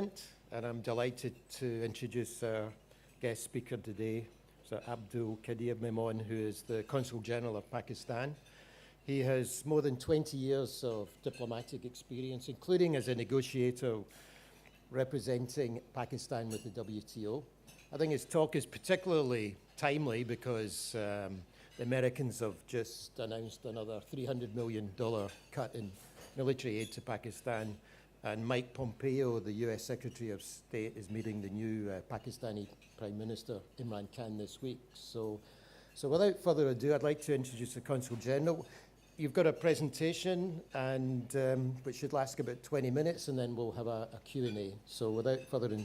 And I'm delighted to introduce our guest speaker today, Sir Abdul Qadir Memon, who is the Consul General of Pakistan. He has more than 20 years of diplomatic experience, including as a negotiator representing Pakistan with the WTO. I think his talk is particularly timely because the Americans have just announced another $300 million cut in military aid to Pakistan. And Mike Pompeo, the US Secretary of State, is meeting the new Pakistani Prime Minister, Imran Khan, this week. So without further ado, I'd like to introduce the Consul General. You've got a presentation, and which should last about 20 minutes, and then we'll have a Q&A. So without further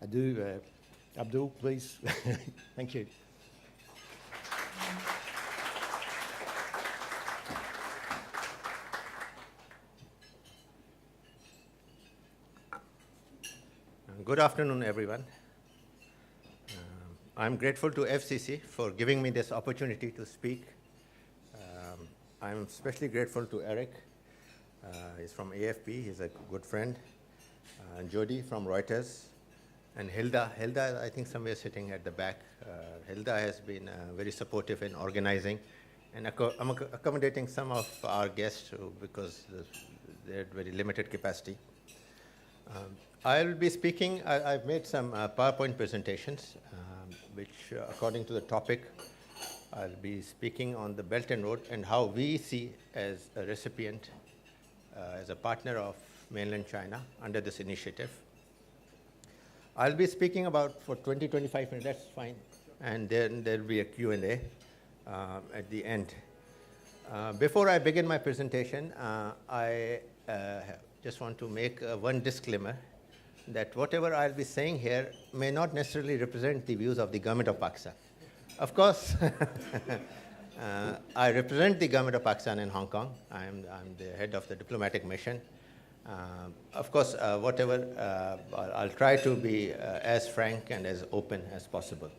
ado, Abdul, please. Thank you. Good afternoon, everyone. I'm grateful to FCC for giving me this opportunity to speak. I'm especially grateful to Eric. He's from AFP. He's a good friend. Jody from Reuters. And Hilda, I think somewhere sitting at the back. Hilda has been very supportive in organizing and accommodating some of our guests because they had very limited capacity. I'll be speaking, I've made some PowerPoint presentations, which according to the topic, I'll be speaking on the Belt and Road and how we see as a recipient, as a partner of mainland China under this initiative. I'll be speaking about for 20-25 minutes, that's fine, and then there'll be a Q&A at the end. Before I begin my presentation, I just want to make one disclaimer that whatever I'll be saying here may not necessarily represent the views of the government of Pakistan. Of course, I represent the government of Pakistan in Hong Kong. I'm the head of the diplomatic mission. Of course, I'll try to be as frank and as open as possible.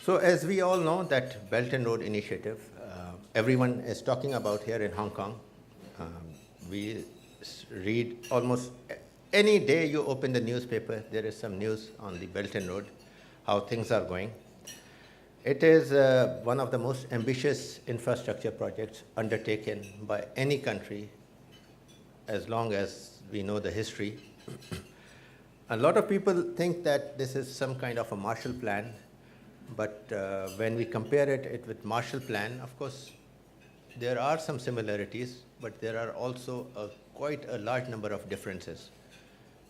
So as we all know, that Belt and Road Initiative, everyone is talking about here in Hong Kong. We read almost any day you open the newspaper, there is some news on the Belt and Road, how things are going. It is one of the most ambitious infrastructure projects undertaken by any country as long as we know the history. A lot of people think that this is some kind of a Marshall Plan, but when we compare it with Marshall Plan, of course, there are some similarities, but there are also quite a large number of differences.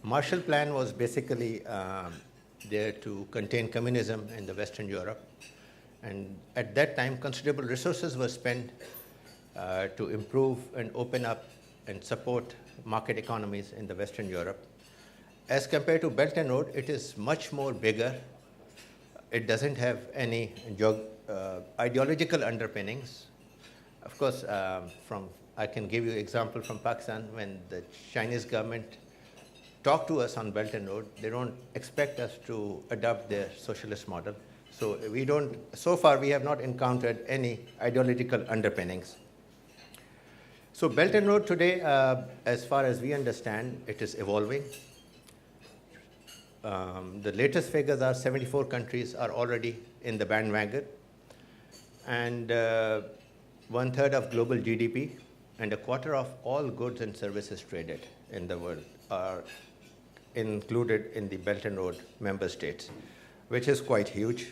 Marshall Plan was basically there to contain communism in the Western Europe. And at that time, considerable resources were spent to improve and open up and support market economies in the Western Europe. As compared to Belt and Road, it is much more bigger. It doesn't have any ideological underpinnings. Of course, I can give you an example from Pakistan. When the Chinese government talk to us on Belt and Road, they don't expect us to adopt their socialist model. So far we have not encountered any ideological underpinnings. So Belt and Road today, as far as we understand, it is evolving. The latest figures are 74 countries are already in the bandwagon, and 1/3 of global GDP and a quarter of all goods and services traded in the world are included in the Belt and Road member states, which is quite huge.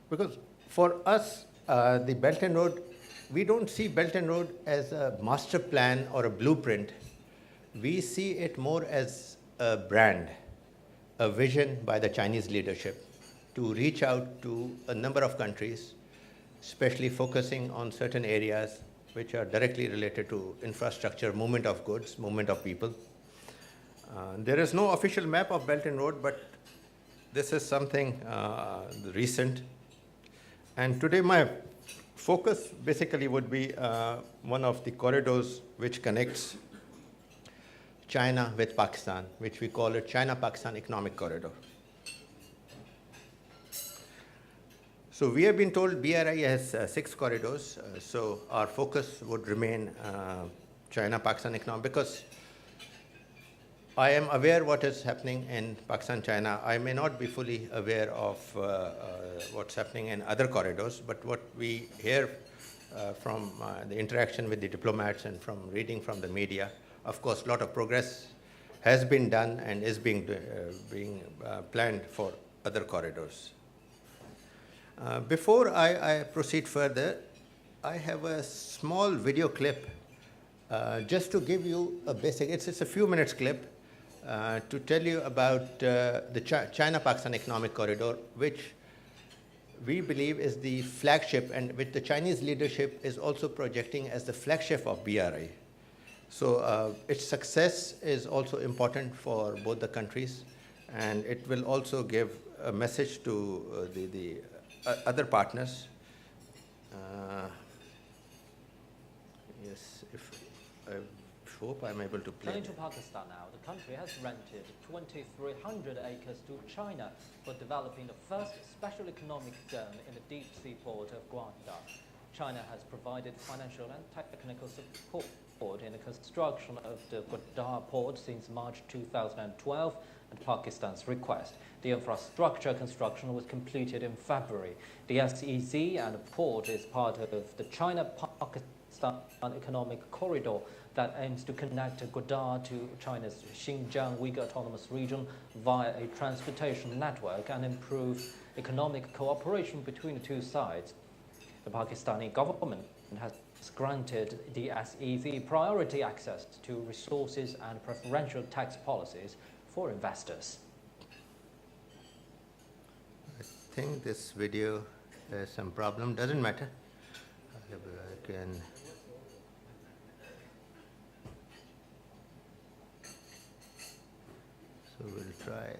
Because for us, the Belt and Road, we don't see Belt and Road as a master plan or a blueprint. We see it more as a brand, a vision by the Chinese leadership to reach out to a number of countries, especially focusing on certain areas which are directly related to infrastructure, movement of goods, movement of people. There is no official map of Belt and Road, but this is something recent. And today my focus basically would be one of the corridors which connects China with Pakistan, which we call it China-Pakistan Economic Corridor. So we have been told BRI has 6 corridors, so our focus would remain China-Pakistan economic, because I am aware what is happening in Pakistan, China. I may not be fully aware of what's happening in other corridors, but what we hear from the interaction with the diplomats and from reading from the media, of course, a lot of progress has been done and is being planned for other corridors. Before I proceed further, I have a small video clip just to give you a basic, it's a few minutes clip to tell you about the China-Pakistan Economic Corridor, which we believe is the flagship, and which the Chinese leadership is also projecting as the flagship of BRI. So its success is also important for both the countries, and it will also give a message to the other partners. Yes, I hope I'm able to play. Turning to Pakistan now, the country has rented 2,300 acres to China for developing the first special economic zone in the deep sea port of Gwadar. China has provided financial and technical support in the construction of the Gwadar port since March 2012 at Pakistan's request. The infrastructure construction was completed in February. The SEZ and the port is part of the China-Pakistan Economic Corridor that aims to connect Gwadar to China's Xinjiang Uyghur Autonomous Region via a transportation network and improve economic cooperation between the two sides. The Pakistani government has granted the SEZ priority access to resources and preferential tax policies for investors. I think this video has some problem, doesn't matter. I can. So we'll try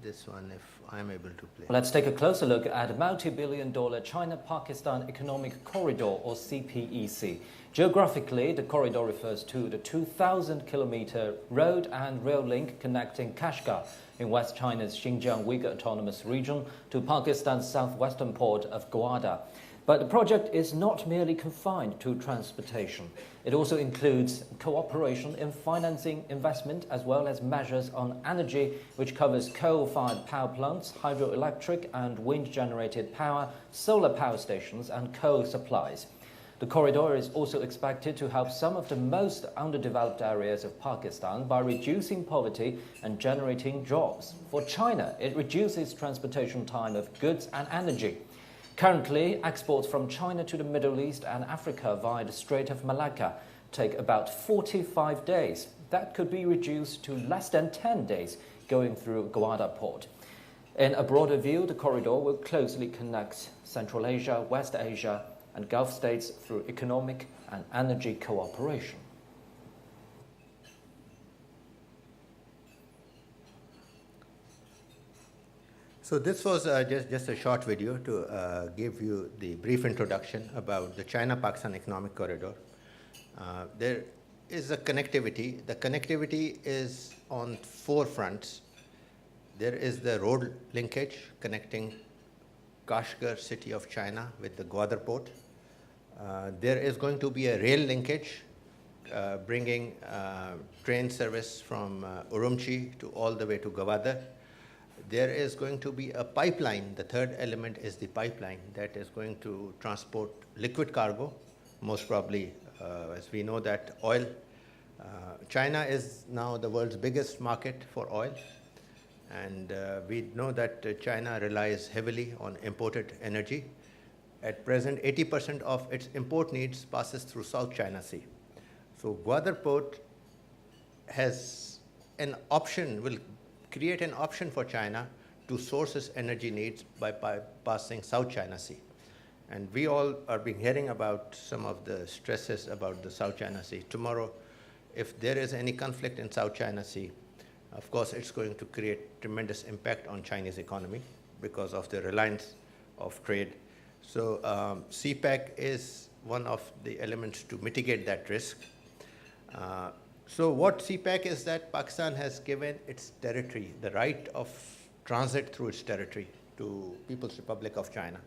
this one if I'm able to play. Let's take a closer look at the multi-billion-dollar China-Pakistan Economic Corridor, or CPEC. Geographically, the corridor refers to the 2,000-kilometer road and rail link connecting Kashgar in West China's Xinjiang Uyghur Autonomous Region to Pakistan's southwestern port of Gwadar. But the project is not merely confined to transportation. It also includes cooperation in financing investment as well as measures on energy, which covers coal-fired power plants, hydroelectric and wind-generated power, solar power stations and coal supplies. The corridor is also expected to help some of the most underdeveloped areas of Pakistan by reducing poverty and generating jobs. For China, it reduces transportation time of goods and energy. Currently, exports from China to the Middle East and Africa via the Strait of Malacca take about 45 days. That could be reduced to less than 10 days going through Gwadar port. In a broader view, the corridor will closely connect Central Asia, West Asia, and Gulf states through economic and energy cooperation. So this was just a short video to give you the brief introduction about the China-Pakistan Economic Corridor. There is a connectivity. The connectivity is on 4 fronts. There is the road linkage connecting Kashgar city of China with the Gwadar port. There is going to be a rail linkage bringing train service from Urumqi to all the way to Gwadar. There is going to be a pipeline. The third element is the pipeline that is going to transport liquid cargo, most probably, as we know that oil. China is now the world's biggest market for oil, and we know that China relies heavily on imported energy. At present, 80% of its import needs passes through South China Sea. So Gwadar port has an option, will create an option for China to source its energy needs by passing South China Sea. And we all are been hearing about some of the stresses about the South China Sea. Tomorrow, if there is any conflict in South China Sea, of course, it's going to create tremendous impact on Chinese economy because of the reliance of trade. So Cpec is one of the elements to mitigate that risk. So what Cpec is that Pakistan has given its territory, the right of transit through its territory to People's Republic of China.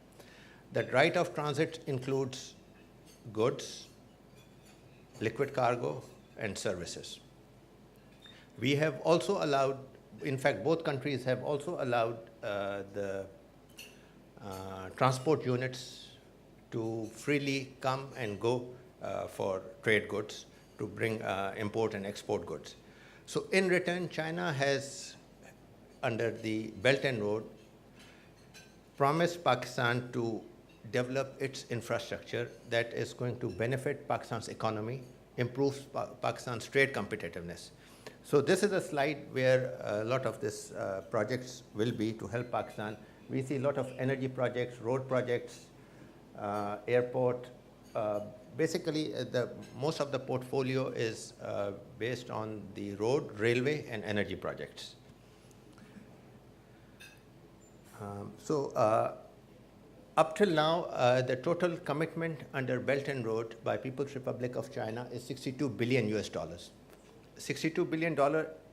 That right of transit includes goods, liquid cargo, and services. We have also allowed, in fact, both countries have also allowed the transport units to freely come and go for trade goods, to bring import and export goods. So in return, China has, under the Belt and Road, promised Pakistan to develop its infrastructure that is going to benefit Pakistan's economy, improves Pakistan's trade competitiveness. So this is a slide where a lot of these projects will be to help Pakistan. We see a lot of energy projects, road projects, airport. Basically, most of the portfolio is based on the road, railway, and energy projects. Up till now, the total commitment under Belt and Road by People's Republic of China is $62 billion US. $62 billion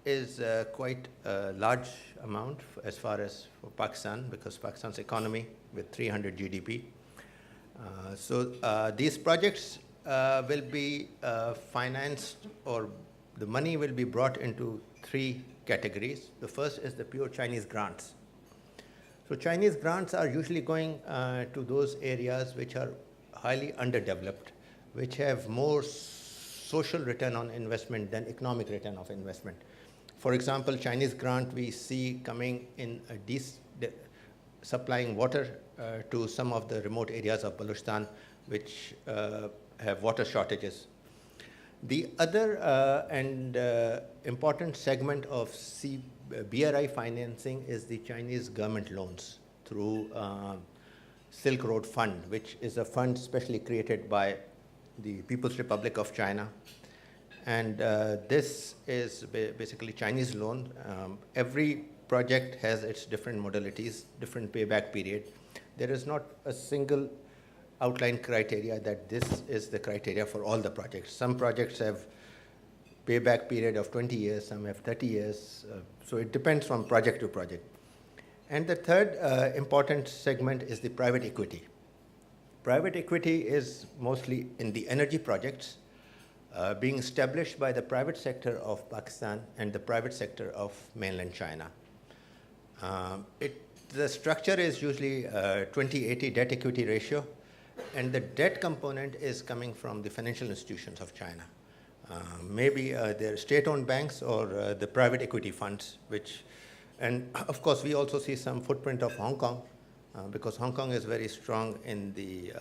is quite a large amount as far as for Pakistan, because Pakistan's economy with 300 GDP. These projects will be financed, or the money will be brought into three categories. The first is the pure Chinese grants. So Chinese grants are usually going to those areas which are highly underdeveloped, which have more social return on investment than economic return of investment. For example, Chinese grant we see coming in supplying water to some of the remote areas of Balochistan which have water shortages. The other important segment of BRI financing is the Chinese government loans through Silk Road Fund, which is a fund specially created by the People's Republic of China. And this is basically Chinese loan. Every project has its different modalities, different payback period. There is not a single outline criteria that this is the criteria for all the projects. Some projects have payback period of 20 years, some have 30 years. So it depends from project to project. And the third important segment is the private equity. Private equity is mostly in the energy projects being established by the private sector of Pakistan and the private sector of mainland China. The structure is usually 20-80 debt equity ratio, and the debt component is coming from the financial institutions of China. Maybe they're state-owned banks or the private equity funds, and of course we also see some footprint of Hong Kong, because Hong Kong is very strong in the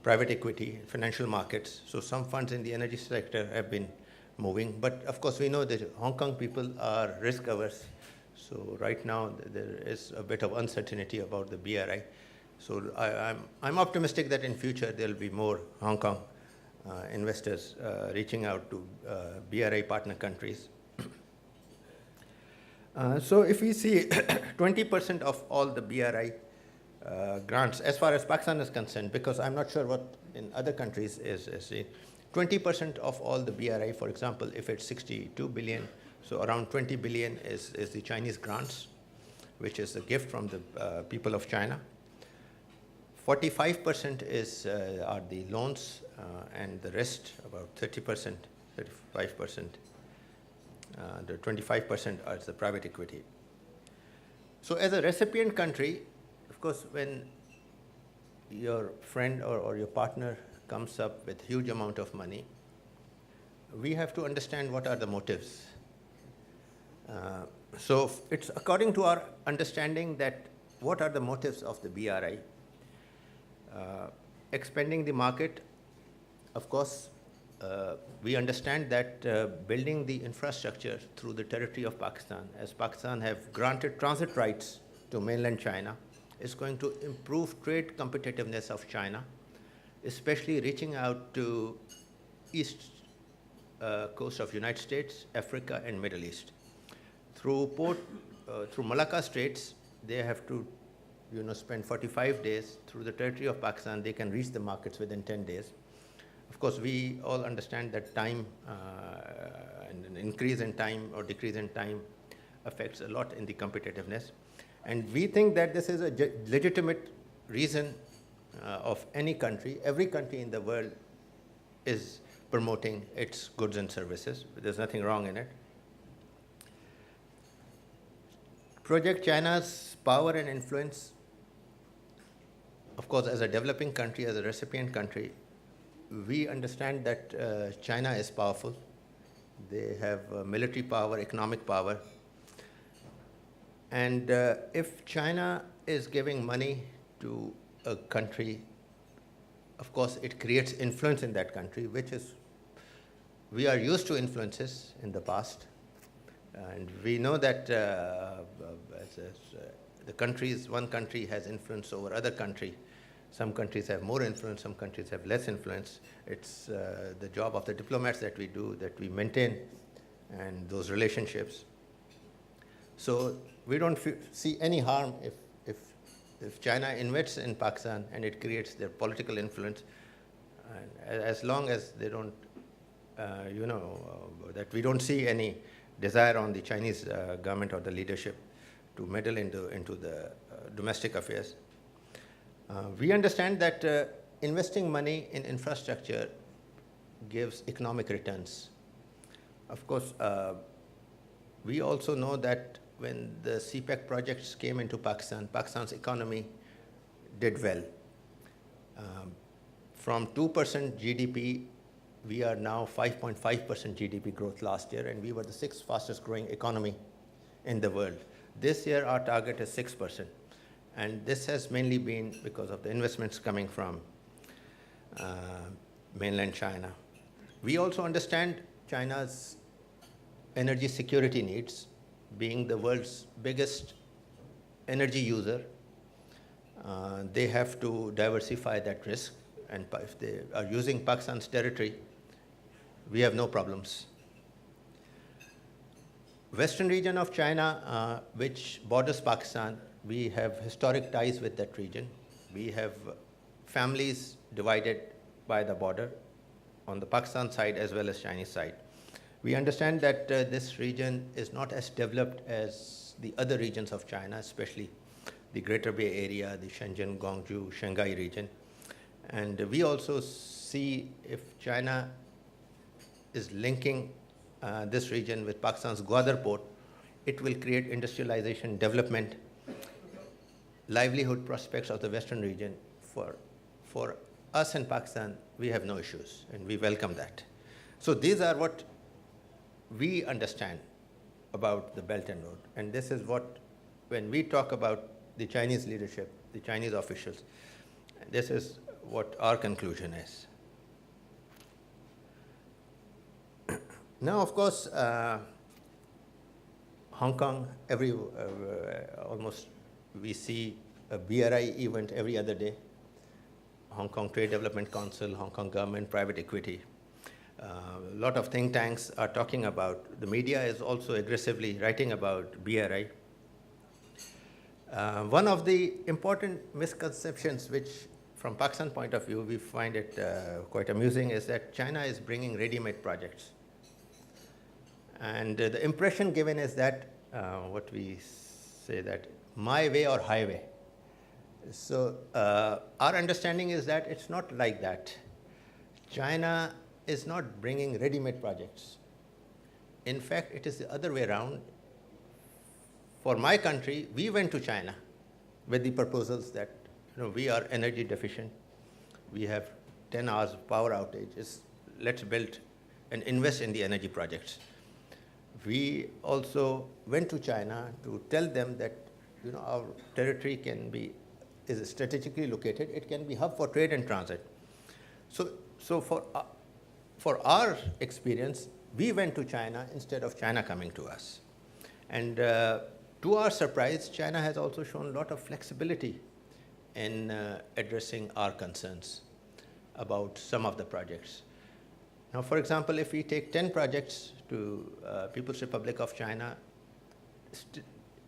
private equity, financial markets. So some funds in the energy sector have been moving. But of course we know that Hong Kong people are risk averse. So right now there is a bit of uncertainty about the BRI. So I'm optimistic that in future there will be more Hong Kong investors reaching out to BRI partner countries. So if we see 20% of all the BRI grants, as far as Pakistan is concerned, because I'm not sure what in other countries is 20% of all the BRI, for example, if it's 62 billion, so around 20 billion is the Chinese grants, which is a gift from the people of China. 45% are the loans, and the rest, about 30%, 35%, the 25% is the private equity. So as a recipient country, of course, when your friend or your partner comes up with huge amount of money, we have to understand what are the motives. So it's according to our understanding that what are the motives of the BRI. Expanding the market, of course, we understand that building the infrastructure through the territory of Pakistan, as Pakistan have granted transit rights to mainland China, is going to improve trade competitiveness of China, especially reaching out to east coast of United States, Africa, and Middle East. Through Malacca Straits, they have to spend 45 days. Through the territory of Pakistan, they can reach the markets within 10 days. Of course, we all understand that time, and an increase in time or decrease in time affects a lot in the competitiveness. And we think that this is a legitimate reason of any country. Every country in the world is promoting its goods and services. There's nothing wrong in it. Project China's power and influence, of course, as a developing country, as a recipient country, we understand that China is powerful. They have military power, economic power. And if China is giving money to a country, of course, it creates influence in that country, which is, we are used to influences in the past. And we know that the countries, one country has influence over other country. Some countries have more influence, some countries have less influence. It's the job of the diplomats that we do, that we maintain and those relationships. So we don't see any harm if China invests in Pakistan and it creates their political influence, and as long as they don't, that we don't see any desire on the Chinese government or the leadership to meddle into the domestic affairs. We understand that investing money in infrastructure gives economic returns. Of course, we also know that when the Cpec projects came into Pakistan, Pakistan's economy did well. From 2% GDP, we are now 5.5% GDP growth last year, and we were the 6th fastest growing economy in the world. This year, our target is 6%. And this has mainly been because of the investments coming from mainland China. We also understand China's energy security needs. Being the world's biggest energy user, they have to diversify that risk. And if they are using Pakistan's territory, we have no problems. Western region of China, which borders Pakistan, we have historic ties with that region. We have families divided by the border on the Pakistan side as well as Chinese side. We understand that this region is not as developed as the other regions of China, especially the Greater Bay Area, the Shenzhen, Guangzhou, Shanghai region. And we also see if China is linking this region with Pakistan's Gwadar port, it will create industrialization, development, livelihood prospects of the Western region. For us in Pakistan, we have no issues, and we welcome that. So these are what we understand about the Belt and Road. And this is what, when we talk about the Chinese leadership, the Chinese officials, this is what our conclusion is. Now, of course, Hong Kong, almost we see a BRI event every other day. Hong Kong Trade Development Council, Hong Kong government, private equity. A lot of think tanks are talking about, the media is also aggressively writing about BRI. One of the important misconceptions which, from Pakistan point of view, we find it quite amusing, is that China is bringing ready-made projects. And the impression given is that, what we say, that my way or highway. So our understanding is that it's not like that. China is not bringing ready-made projects. In fact, it is the other way around. For my country, we went to China with the proposals that we are energy deficient. We have 10 hours of power outages. Let's build and invest in the energy projects. We also went to China to tell them that our territory is strategically located. It can be hub for trade and transit. So for our experience, we went to China instead of China coming to us. And to our surprise, China has also shown a lot of flexibility in addressing our concerns about some of the projects. Now, for example, if we take 10 projects to People's Republic of China,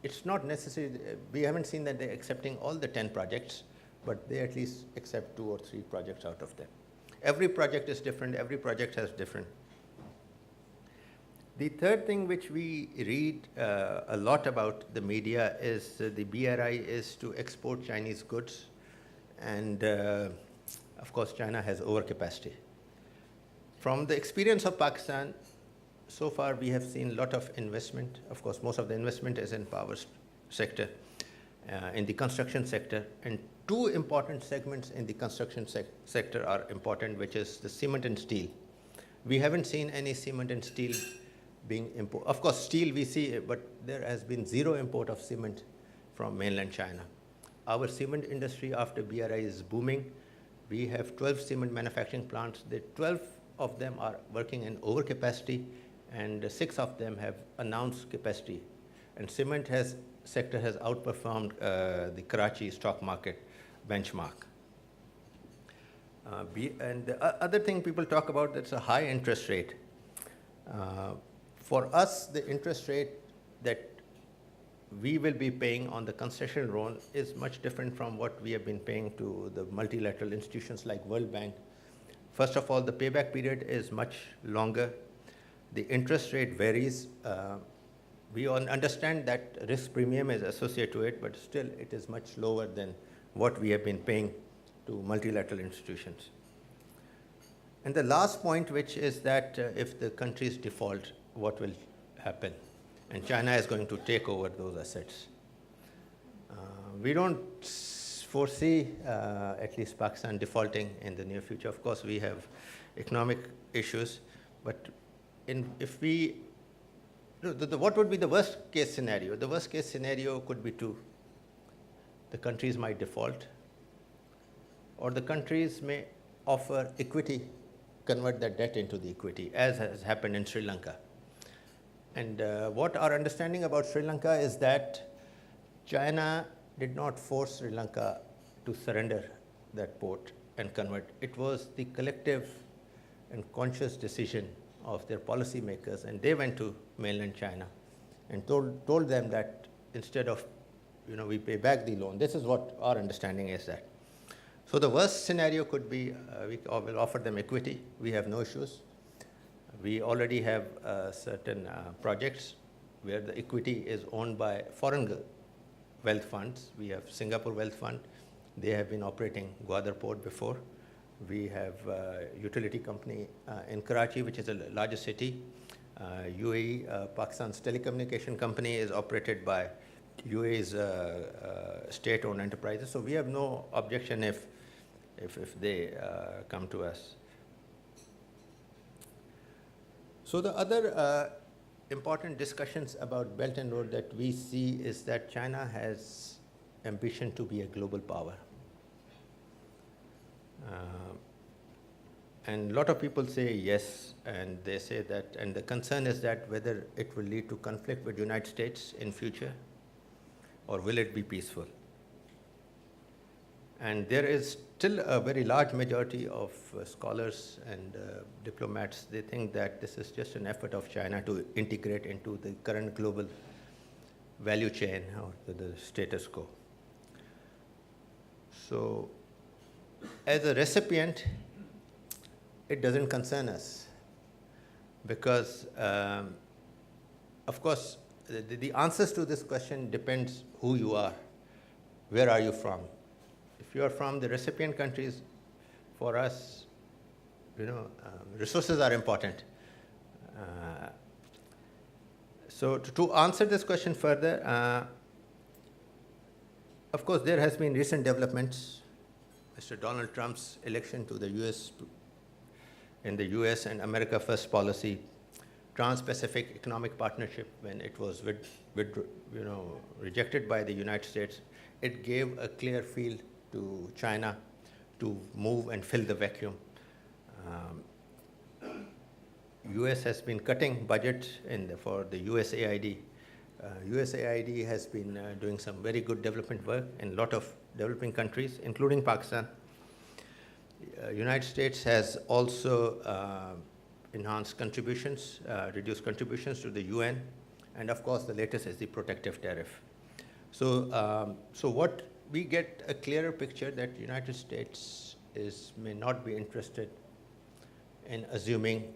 it's not necessary, we haven't seen that they're accepting all the 10 projects, but they at least accept 2 or 3 projects out of them. Every project is different, every project has different. The third thing which we read a lot about the media is the BRI is to export Chinese goods and of course China has overcapacity. From the experience of Pakistan, so far we have seen a lot of investment. Of course, most of the investment is in power sector, in the construction sector, and two important segments in the construction sector are important, which is the cement and steel. We haven't seen any cement and steel being imported. Of course, steel we see, but there has been zero import of cement from mainland China. Our cement industry after BRI is booming. We have 12 cement manufacturing plants. The 12 of them are working in overcapacity, and 6 of them have announced capacity. And cement sector has outperformed the Karachi stock market benchmark. And the other thing people talk about, that's a high interest rate. For us, the interest rate that we will be paying on the concession loan is much different from what we have been paying to the multilateral institutions like World Bank. First of all, the payback period is much longer. The interest rate varies. We all understand that risk premium is associated to it, but still it is much lower than what we have been paying to multilateral institutions. And the last point, which is that if the countries default, what will happen? And China is going to take over those assets. We don't foresee at least Pakistan defaulting in the near future. Of course, we have economic issues, but what would be the worst case scenario? The worst case scenario could be two. The countries might default, or the countries may offer equity, convert that debt into the equity, as has happened in Sri Lanka. And what our understanding about Sri Lanka is that China did not force Sri Lanka to surrender that port and convert. It was the collective and conscious decision of their policymakers, and they went to mainland China and told them that instead of, we pay back the loan. This is what our understanding is that. So the worst scenario could be we will offer them equity. We have no issues. We already have certain projects where the equity is owned by foreign wealth funds. We have Singapore Wealth Fund. They have been operating Gwadar Port before. We have a utility company in Karachi, which is the largest city. UAE, Pakistan's telecommunication company, is operated by UAE's state-owned enterprises. So we have no objection if they come to us. So the other important discussions about Belt and Road that we see is that China has ambition to be a global power. And a lot of people say yes, and they say that, and the concern is that whether it will lead to conflict with the United States in future, or will it be peaceful? And there is still a very large majority of scholars and diplomats, they think that this is just an effort of China to integrate into the current global value chain or the status quo. So, as a recipient, it doesn't concern us because, of course, the answers to this question depends who you are, where are you from. If you are from the recipient countries, for us, resources are important. So to answer this question further, of course, there has been recent developments. Mr. Donald Trump's election to the U.S. in the U.S. and America First policy, Trans-Pacific Economic Partnership, when it was rejected by the United States, it gave a clear field to China to move and fill the vacuum. U.S. has been cutting budget for the USAID. USAID has been doing some very good development work in a lot of developing countries, including Pakistan. United States has also enhanced contributions, reduced contributions to the UN, and of course the latest is the protective tariff. So, what we get a clearer picture that the United States may not be interested in assuming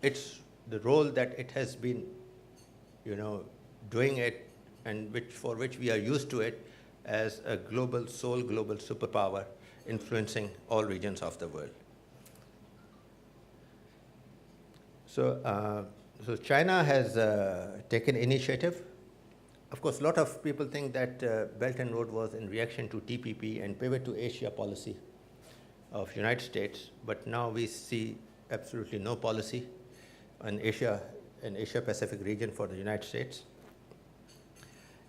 the role that it has been, doing it, and for which we are used to it as a global superpower influencing all regions of the world. So China has taken initiative. Of course, a lot of people think that Belt and Road was in reaction to TPP and pivot to Asia policy of United States, but now we see absolutely no policy in Asia Pacific region for the United States,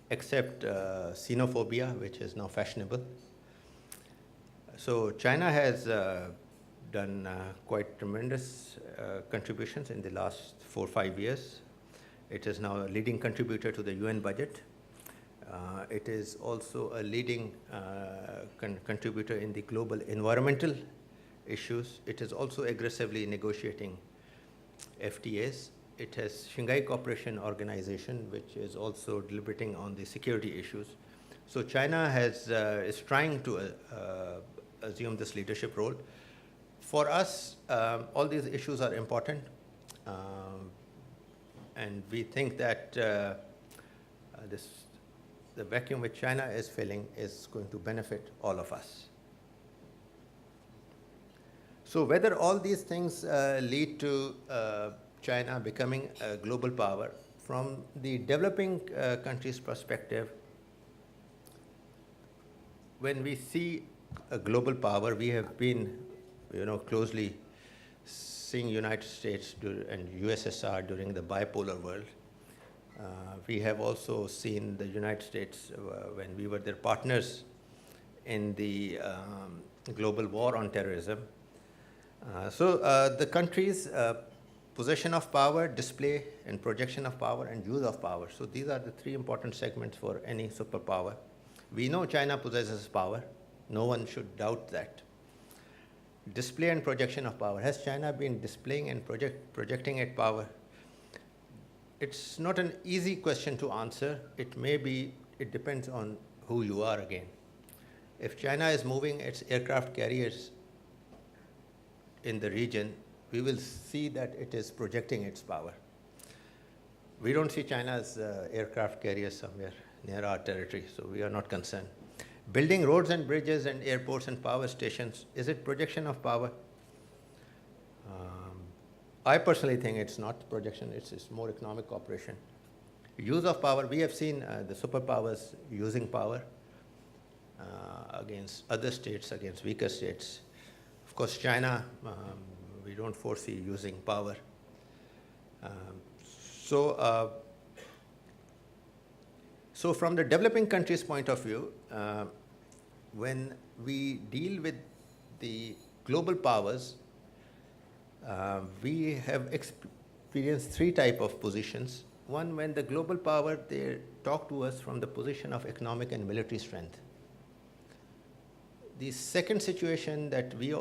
except xenophobia, which is now fashionable. So China has done quite tremendous contributions in the last 4 or 5 years. It is now a leading contributor to the UN budget. It is also a leading contributor in the global environmental issues. It is also aggressively negotiating FTAs. It has Shanghai Cooperation Organization, which is also deliberating on the security issues. So China is trying to assume this leadership role. For us, all these issues are important. And we think that the vacuum which China is filling is going to benefit all of us. So whether all these things lead to China becoming a global power, from the developing countries' perspective, when we see a global power, we have been, closely seeing United States and USSR during the bipolar world. We have also seen the United States when we were their partners in the global war on terrorism. So the countries' possession of power, display and projection of power, and use of power. So these are the 3 important segments for any superpower. We know China possesses power. No one should doubt that. Display and projection of power. Has China been displaying and projecting its power? It's not an easy question to answer. It depends on who you are again. If China is moving its aircraft carriers in the region, we will see that it is projecting its power. We don't see China's aircraft carriers somewhere near our territory, so we are not concerned. Building roads and bridges and airports and power stations, is it projection of power? I personally think it's not projection, it's more economic cooperation. Use of power, we have seen the superpowers using power against other states, against weaker states. Of course, China, we don't foresee using power. So from the developing countries' point of view, when we deal with the global powers, we have experienced 3 types of positions. One, when the global power, they talk to us from the position of economic and military strength. The second situation that we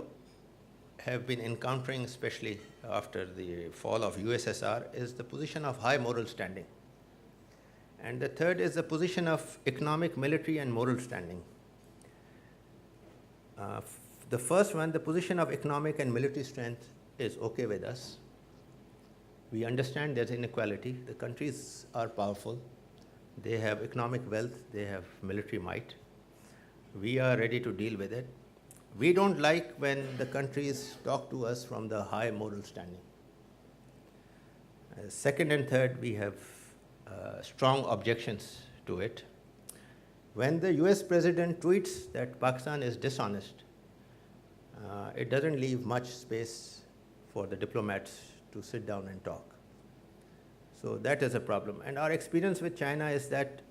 have been encountering, especially after the fall of USSR, is the position of high moral standing. And the third is the position of economic, military, and moral standing. The first one, the position of economic and military strength, is okay with us. We understand there's inequality. The countries are powerful. They have economic wealth. They have military might. We are ready to deal with it. We don't like when the countries talk to us from the high moral standing. Second and third, we have strong objections to it. When the US president tweets that Pakistan is dishonest, it doesn't leave much space for the diplomats to sit down and talk. So that is a problem. And our experience with China is that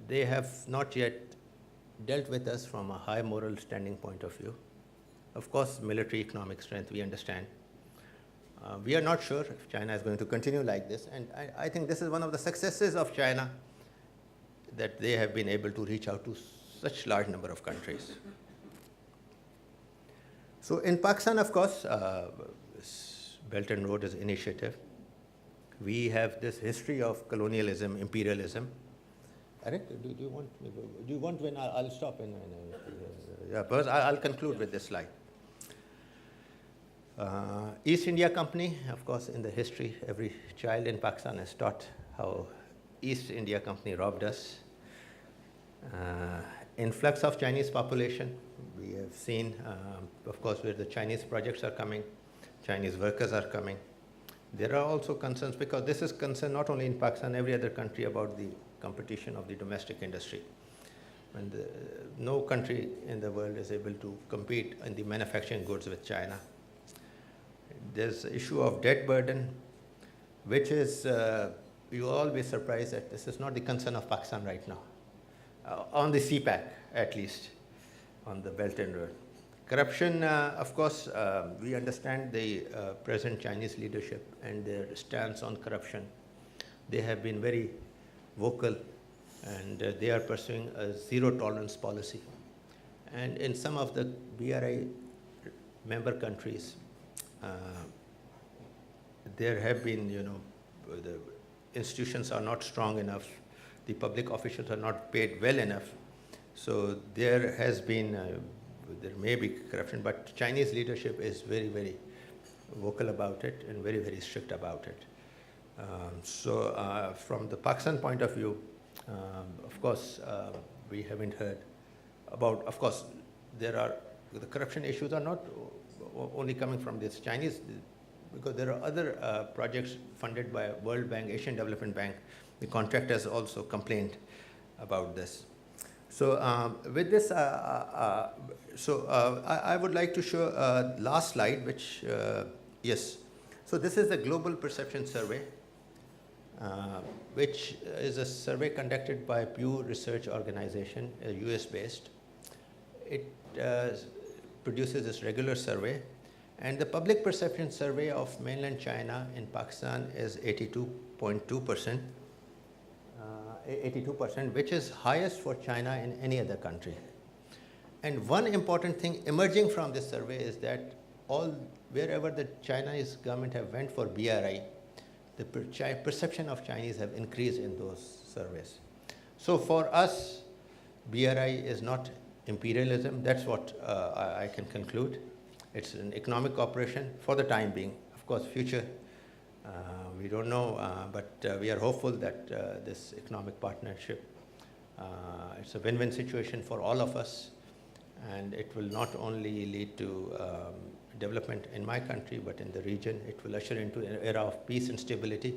they have not yet dealt with us from a high moral standing point of view. Of course, military economic strength, we understand. We are not sure if China is going to continue like this. And I think this is one of the successes of China, that they have been able to reach out to such large number of countries. So in Pakistan, of course, Belt and Road is initiative. We have this history of colonialism, imperialism. Eric, do you want when I'll stop? Yeah, because I'll conclude with this slide. East India Company, of course, in the history, every child in Pakistan is taught how East India Company robbed us. influx of Chinese population. We have seen, of course, where the Chinese projects are coming, Chinese workers are coming. There are also concerns, because this is concern not only in Pakistan, every other country, about the competition of the domestic industry. When no country in the world is able to compete in the manufacturing goods with China. There's the issue of debt burden, which is, you will all be surprised that this is not the concern of Pakistan right now, on the Cpec at least, on the Belt and Road. Corruption, of course, we understand the present Chinese leadership and their stance on corruption. They have been very vocal, and they are pursuing a zero tolerance policy. And in some of the BRI member countries, there have been, the institutions are not strong enough, the public officials are not paid well enough. So there has been, there may be corruption, but Chinese leadership is very, very vocal about it and very, very strict about it. So from the Pakistan point of view, of course, we haven't heard about, of course, the corruption issues are not only coming from this Chinese, because there are other projects funded by World Bank, Asian Development Bank. The contractors also complained about this. So with this, I would like to show last slide, which, yes. So this is the Global Perception Survey, which is a survey conducted by Pew Research Organization, US-based. It produces this regular survey. And the public perception survey of mainland China in Pakistan is 82.2%, 82%, which is highest for China in any other country. And one important thing emerging from this survey is that wherever the Chinese government have went for BRI, the perception of Chinese have increased in those surveys. So for us, BRI is not imperialism. That's what I can conclude. It's an economic cooperation for the time being. Of course, future, we don't know, but we are hopeful that this economic partnership, it's a win-win situation for all of us, and it will not only lead to development in my country, but in the region. It will usher into an era of peace and stability.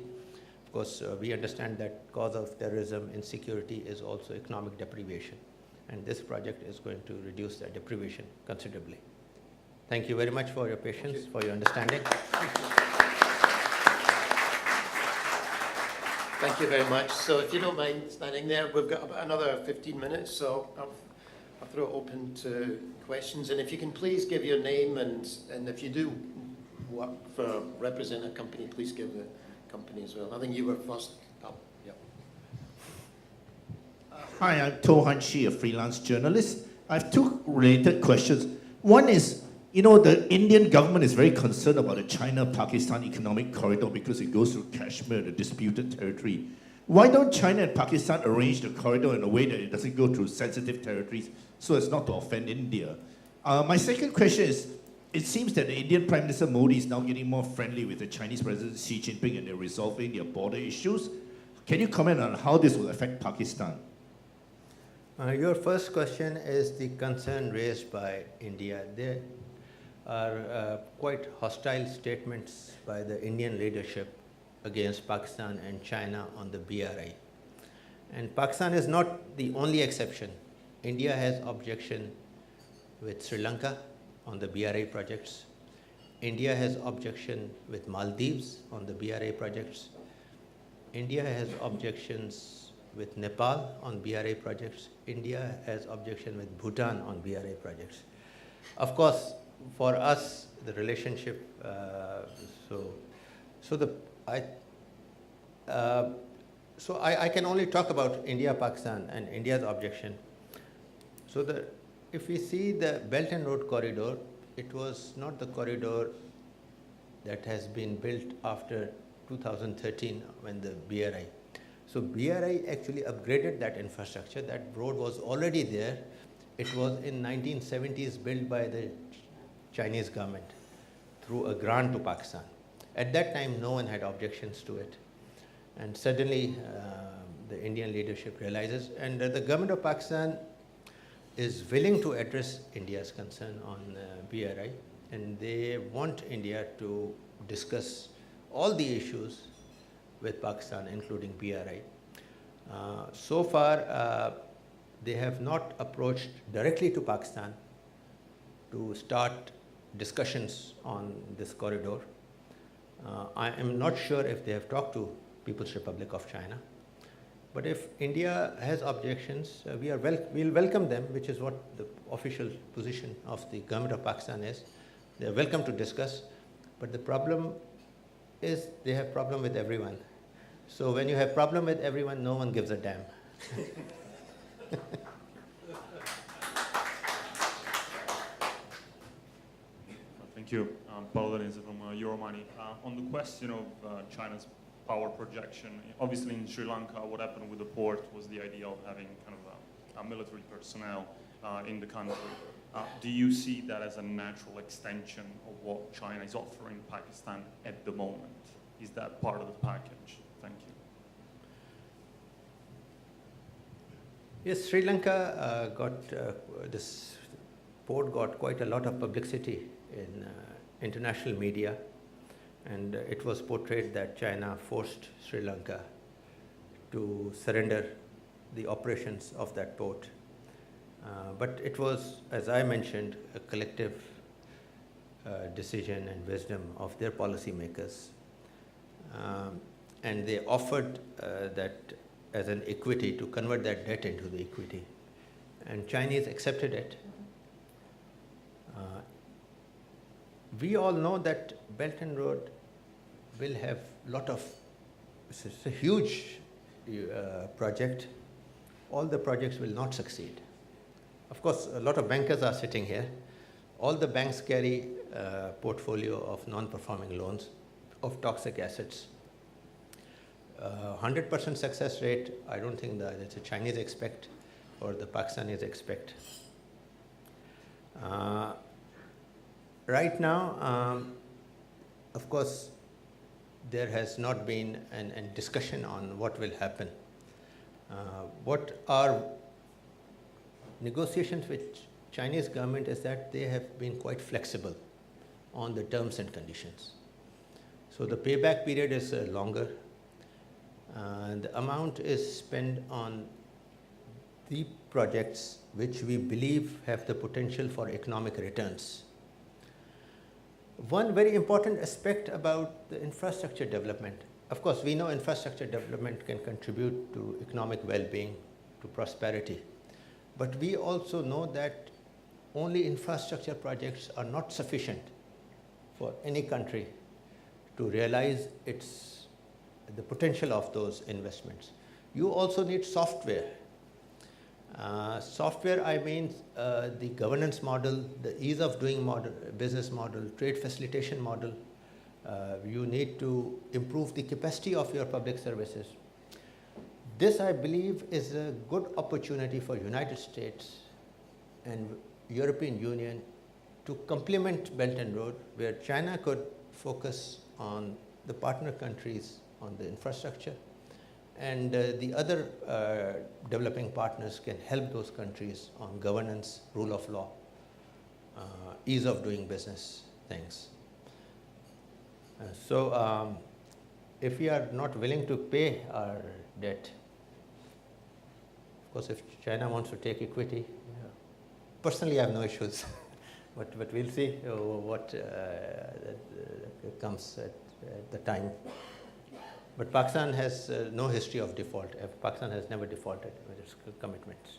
Of course, we understand that cause of terrorism, insecurity is also economic deprivation, and this project is going to reduce that deprivation considerably. Thank you very much for your patience, for your understanding. Thank you very much. So if you don't mind standing there, we've got about another 15 minutes, so I'll throw it open to questions. And if you can please give your name, and if you do work for, represent a company, please give the company as well. I think you were first up. Yep. Hi, I'm To Han Shi, a freelance journalist. I have two related questions. One is, the Indian government is very concerned about the China-Pakistan economic corridor because it goes through Kashmir, the disputed territory. Why don't China and Pakistan arrange the corridor in a way that it doesn't go through sensitive territories so as not to offend India? My second question is, it seems that the Indian Prime Minister Modi is now getting more friendly with the Chinese President Xi Jinping and they're resolving their border issues. Can you comment on how this will affect Pakistan? Your first question is the concern raised by India. There are quite hostile statements by the Indian leadership against Pakistan and China on the BRI. And Pakistan is not the only exception. India has objection with Sri Lanka on the BRI projects. India has objection with Maldives on the BRI projects. India has objections with Nepal on BRI projects. India has objection with Bhutan on BRI projects. Of course, for us, the relationship, I can only talk about India, Pakistan, and India's objection. So if we see the Belt and Road corridor, it was not the corridor that has been built after 2013 when the BRI. So BRI actually upgraded that infrastructure. That road was already there. It was in 1970s built by the Chinese government through a grant to Pakistan. At that time, no one had objections to it. And suddenly, the Indian leadership realizes, and the government of Pakistan is willing to address India's concern on BRI, and they want India to discuss all the issues with Pakistan, including BRI. So far, they have not approached directly to Pakistan to start discussions on this corridor. I am not sure if they have talked to People's Republic of China. But if India has objections, we'll welcome them, which is what the official position of the government of Pakistan is. They are welcome to discuss, but the problem is they have problem with everyone. So when you have problem with everyone, no one gives a damn. Thank you. Paolo Danese from Euromoney. On the question of China's power projection, obviously in Sri Lanka, what happened with the port was the idea of having kind of a military personnel in the country. Do you see that as a natural extension of what China is offering Pakistan at the moment? Is that part of the package? Thank you. Yes, Sri Lanka this port got quite a lot of publicity in international media, and it was portrayed that China forced Sri Lanka to surrender the operations of that port. But it was, as I mentioned, a collective decision and wisdom of their policymakers. And they offered that as an equity, to convert that debt into the equity. And Chinese accepted it. We all know that Belt and Road will have it's a huge project. All the projects will not succeed. Of course, a lot of bankers are sitting here. All the banks carry a portfolio of non-performing loans, of toxic assets. 100% success rate, I don't think that the Chinese expect or the Pakistanis expect. Right now, of course, there has not been a discussion on what will happen. What our negotiations with Chinese government is that they have been quite flexible on the terms and conditions. So the payback period is longer. The amount is spent on the projects which we believe have the potential for economic returns. One very important aspect about the infrastructure development, of course, we know infrastructure development can contribute to economic well-being, to prosperity. But we also know that only infrastructure projects are not sufficient for any country to realize the potential of those investments. You also need software. Software, I mean the governance model, the ease of doing business model, trade facilitation model. You need to improve the capacity of your public services. This, I believe, is a good opportunity for United States and European Union to complement Belt and Road, where China could focus on the partner countries on the infrastructure, and the other developing partners can help those countries on governance, rule of law, ease of doing business things. So if we are not willing to pay our debt, of course, if China wants to take equity, personally I have no issues, but we'll see what comes at the time. But Pakistan has no history of default. Pakistan has never defaulted with its commitments.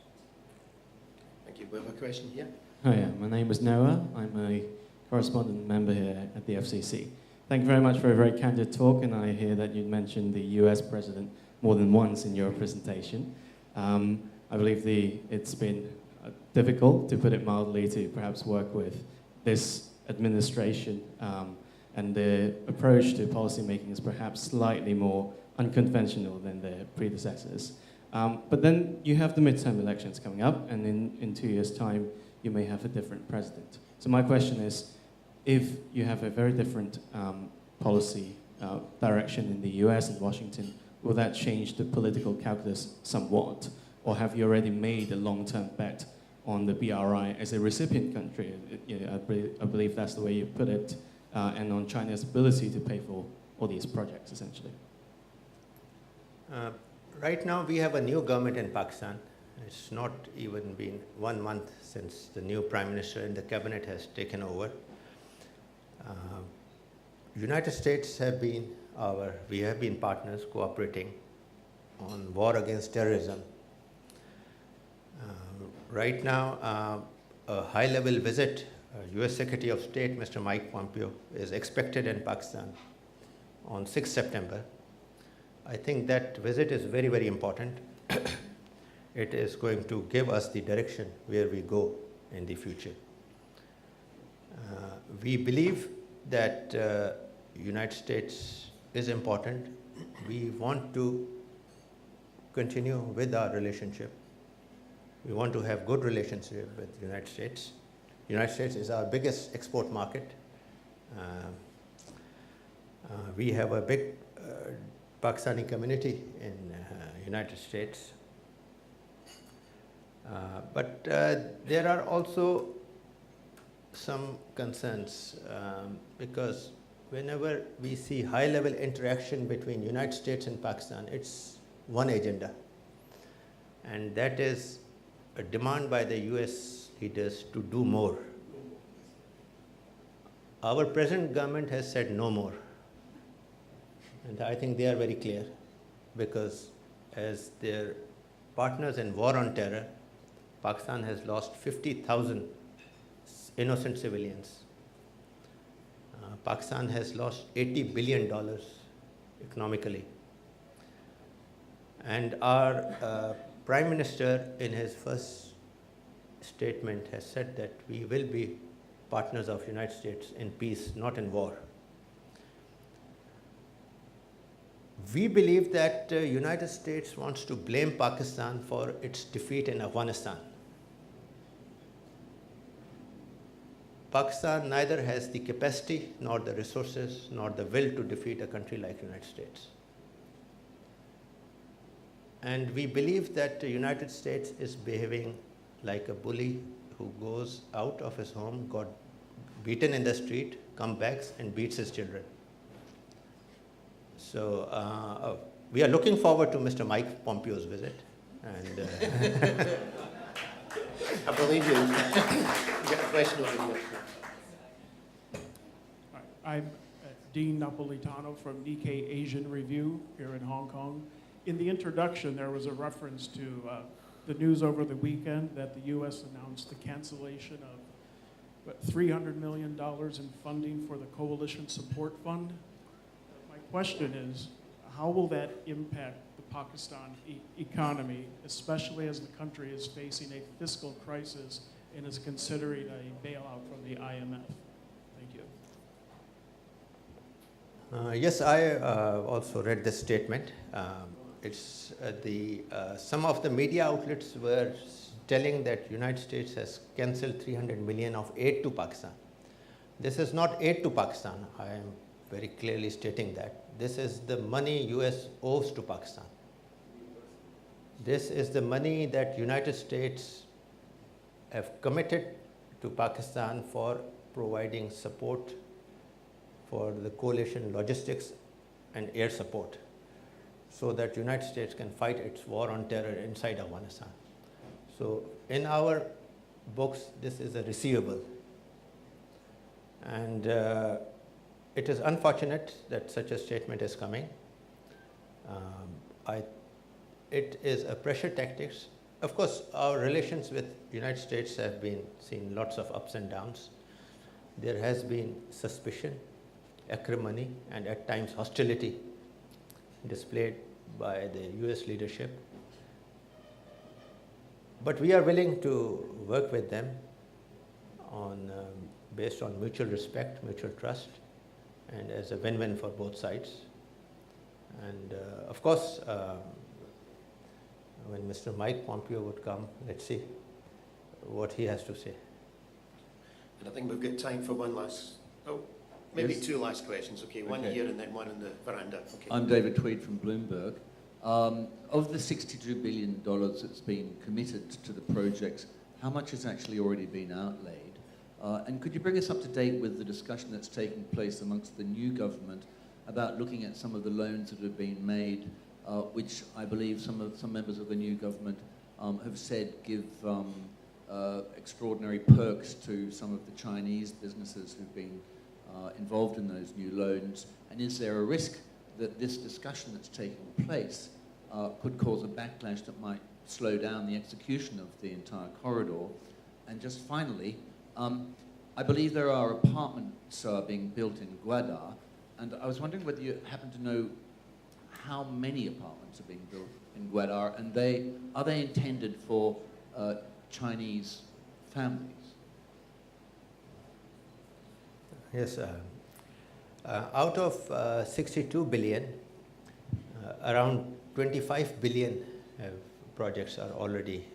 Thank you. We have a question here. Hi, my name is Noah. I'm a correspondent member here at the FCC. Thank you very much for a very candid talk, and I hear that you mentioned the US president more than once in your presentation. I believe it's been difficult, to put it mildly, to perhaps work with this administration, and the approach to policymaking is perhaps slightly more unconventional than their predecessors. But then you have the midterm elections coming up, and in 2 years' time, you may have a different president. So my question is, if you have a very different policy direction in the US and Washington, will that change the political calculus somewhat? Or have you already made a long-term bet on the BRI as a recipient country. I believe that's the way you put it, and on China's ability to pay for all these projects, essentially. Right now, we have a new government in Pakistan. It's not even been 1 month since the new Prime Minister and the cabinet has taken over. United States we have been partners cooperating on war against terrorism. Right now, a high-level visit, US Secretary of State, Mr. Mike Pompeo, is expected in Pakistan on 6th September. I think that visit is very, very important. It is going to give us the direction where we go in the future. We believe that United States is important. We want to continue with our relationship. We want to have good relationship with the United States. United States is our biggest export market. We have a big Pakistani community in United States. But there are also some concerns because whenever we see high-level interaction between United States and Pakistan, it's one agenda, and that is a demand by the US leaders to do more. Our present government has said no more, and I think they are very clear, because as their partners in war on terror, Pakistan has lost 50,000 innocent civilians. Pakistan has lost $80 billion economically. And our Prime Minister, in his first statement, has said that we will be partners of United States in peace, not in war. We believe that United States wants to blame Pakistan for its defeat in Afghanistan. Pakistan neither has the capacity, nor the resources, nor the will to defeat a country like the United States. And we believe that the United States is behaving like a bully who goes out of his home, got beaten in the street, comes back and beats his children. So we are looking forward to Mr. Mike Pompeo's visit. And I believe you. You got a question over here. I'm Dean Napolitano from Nikkei Asian Review here in Hong Kong. In the introduction, there was a reference to the news over the weekend that the U.S. announced the cancellation of $300 million in funding for the Coalition Support Fund. My question is, how will that impact the Pakistan economy, especially as the country is facing a fiscal crisis and is considering a bailout from the IMF? Thank you. Yes, I also read this statement. Some of the media outlets were telling that United States has cancelled $300 million of aid to Pakistan. This is not aid to Pakistan. I am very clearly stating that. This is the money US owes to Pakistan. This is the money that United States have committed to Pakistan for providing support for the coalition logistics and air support, so that United States can fight its war on terror inside Afghanistan. So in our books, this is a receivable. And it is unfortunate that such a statement is coming. It is a pressure tactics. Of course, our relations with the United States have seen lots of ups and downs. There has been suspicion, acrimony, and at times hostility displayed by the US leadership. But we are willing to work with them based on mutual respect, mutual trust, and as a win-win for both sides. And of course, when Mr. Mike Pompeo would come, let's see what he has to say. And I think we've got time for one last, maybe Yes. two last questions. Okay, one Okay. here and then one in the veranda. Okay. I'm David Tweed from Bloomberg. Of the $62 billion that's been committed to the projects, how much has actually already been outlaid? And could you bring us up to date with the discussion that's taking place amongst the new government about looking at some of the loans that have been made, which I believe some members of the new government have said give extraordinary perks to some of the Chinese businesses who've been involved in those new loans? And is there a risk that this discussion that's taking place could cause a backlash that might slow down the execution of the entire corridor? And just finally, I believe there are apartments being built in Gwadar, and I was wondering whether you happen to know how many apartments are being built in Gwadar, and are they intended for Chinese families? Yes, out of 62 billion, around 25 billion projects are already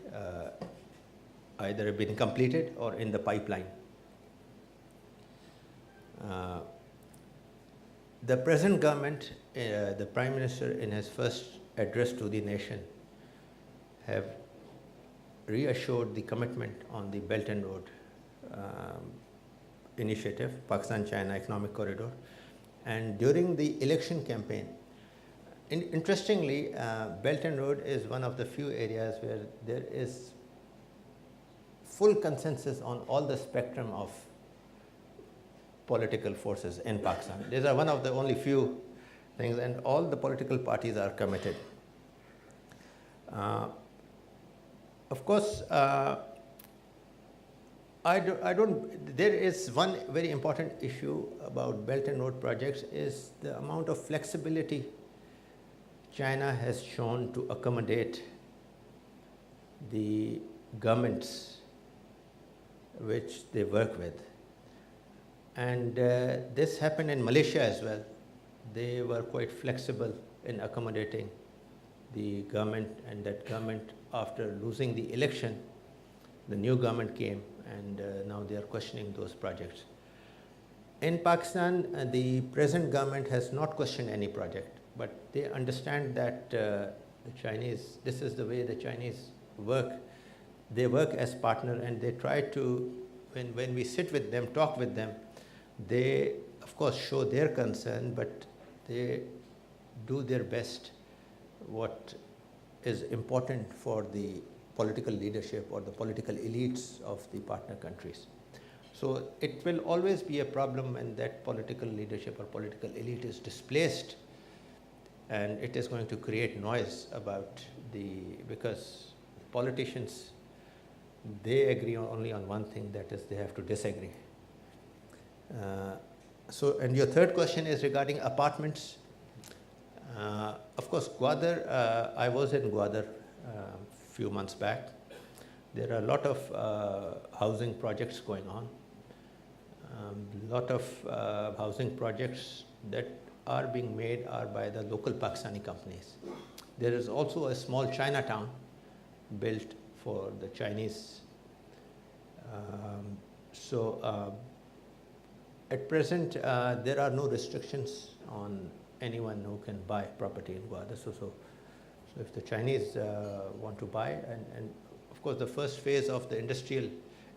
either been completed or in the pipeline. The present government, the Prime Minister in his first address to the nation have reassured the commitment on the Belt and Road initiative, Pakistan-China Economic Corridor. And during the election campaign, interestingly, Belt and Road is one of the few areas where there is full consensus on all the spectrum of political forces in Pakistan. These are one of the only few things, and all the political parties are committed. Of course, there is one very important issue about Belt and Road projects is the amount of flexibility China has shown to accommodate the governments which they work with. And this happened in Malaysia as well. They were quite flexible in accommodating the government, and that government, after losing the election, the new government came, and now they are questioning those projects. In Pakistan, the present government has not questioned any project, but they understand that the Chinese, this is the way the Chinese work. They work as partner, and they try to, when we sit with them, talk with them, they of course show their concern, but they do their best what is important for the political leadership or the political elites of the partner countries. So it will always be a problem when that political leadership or political elite is displaced, and it is going to create noise about because politicians, they agree only on one thing, that is they have to disagree. And your third question is regarding apartments. Of course, Gwadar, I was in Gwadar a few months back. There are a lot of housing projects going on. A lot of housing projects that are being made are by the local Pakistani companies. There is also a small Chinatown built for the Chinese. At present, there are no restrictions on anyone who can buy property in Gwadar. So if the Chinese want to buy, and of course the first phase of the industrial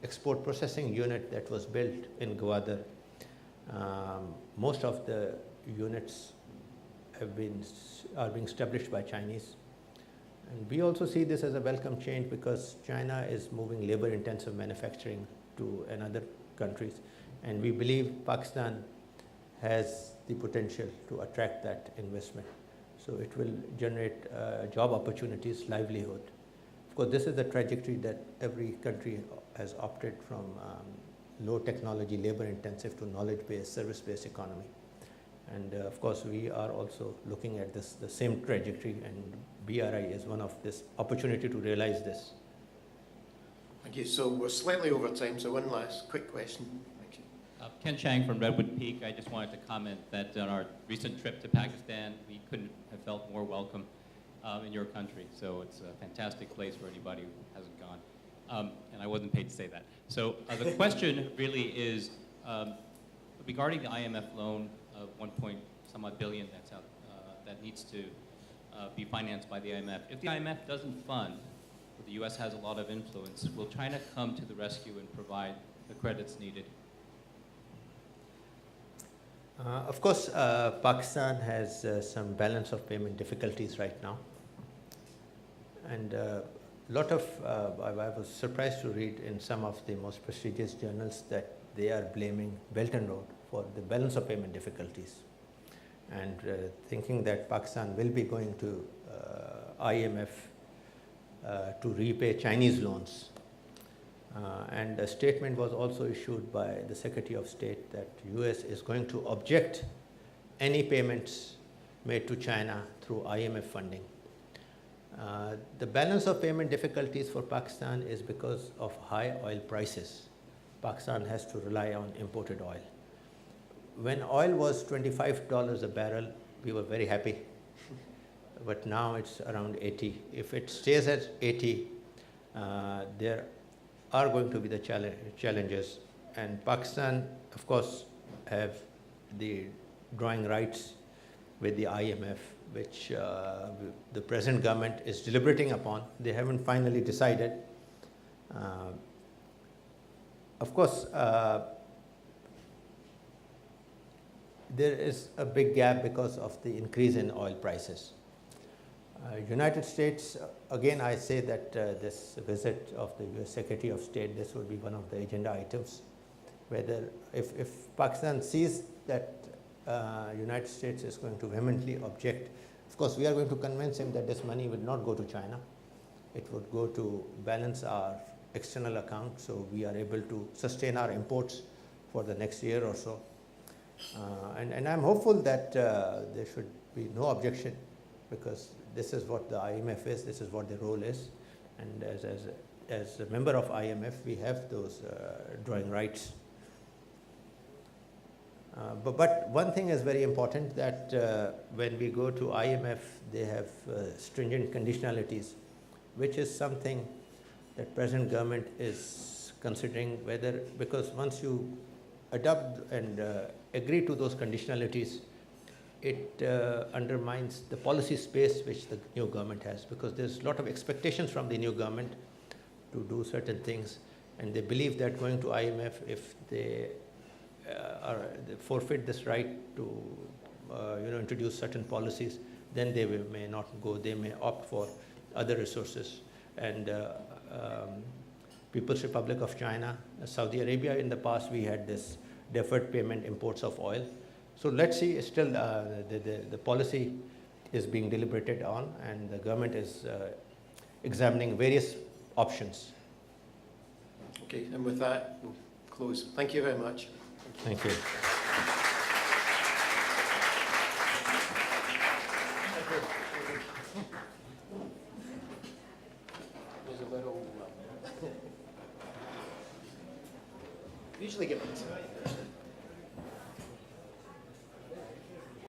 export processing unit that was built in Gwadar, most of the units are being established by Chinese. And we also see this as a welcome change, because China is moving labor-intensive manufacturing to another countries. And we believe Pakistan has the potential to attract that investment. So it will generate job opportunities, livelihood. Of course, this is the trajectory that every country has opted from low technology, labor-intensive to knowledge-based, service-based economy. And of course, we are also looking at this, the same trajectory, and BRI is one of this opportunity to realize this. Thank you. So we're slightly over time, so one last quick question. Thank you. Ken Chang from Redwood Peak. I just wanted to comment that on our recent trip to Pakistan, we couldn't have felt more welcome in your country. So it's a fantastic place for anybody who hasn't gone. And I wasn't paid to say that. So the question really is regarding the IMF loan of 1-point-some-odd billion that's out, that needs to be financed by the IMF. If the IMF doesn't fund the U.S. has a lot of influence. Will China come to the rescue and provide the credits needed? Of course, Pakistan has some balance of payment difficulties right now. And I was surprised to read in some of the most prestigious journals that they are blaming Belt and Road for the balance of payment difficulties, and thinking that Pakistan will be going to IMF to repay Chinese loans. And a statement was also issued by the Secretary of State that US is going to object any payments made to China through IMF funding. The balance of payment difficulties for Pakistan is because of high oil prices. Pakistan has to rely on imported oil. When oil was $25 a barrel, we were very happy, but now it's around 80. If it stays at 80, there are going to be the challenges. And Pakistan, of course, have the drawing rights with the IMF, which the present government is deliberating upon. They haven't finally decided. Of course, there is a big gap because of the increase in oil prices. United States, again, I say that this visit of the US Secretary of State, this will be one of the agenda items, whether if Pakistan sees that United States is going to vehemently object, of course, we are going to convince him that this money will not go to China. It would go to balance our external account, so we are able to sustain our imports for the next year or so. And I'm hopeful that there should be no objection, because this is what the IMF is, this is what the role is. And as a member of IMF, we have those drawing rights. But one thing is very important, that when we go to IMF, they have stringent conditionalities, which is something that present government is considering, whether, because once you adopt and agree to those conditionalities, it undermines the policy space which the new government has, because there's a lot of expectations from the new government to do certain things, and they believe that going to IMF, if they forfeit this right to introduce certain policies, then they may not go, they may opt for other resources. And People's Republic of China, Saudi Arabia, in the past we had this deferred payment imports of oil. So let's see, still the policy is being deliberated on, and the government is examining various options. Okay, and with that, we'll close. Thank you very much. Thank you. Usually give it.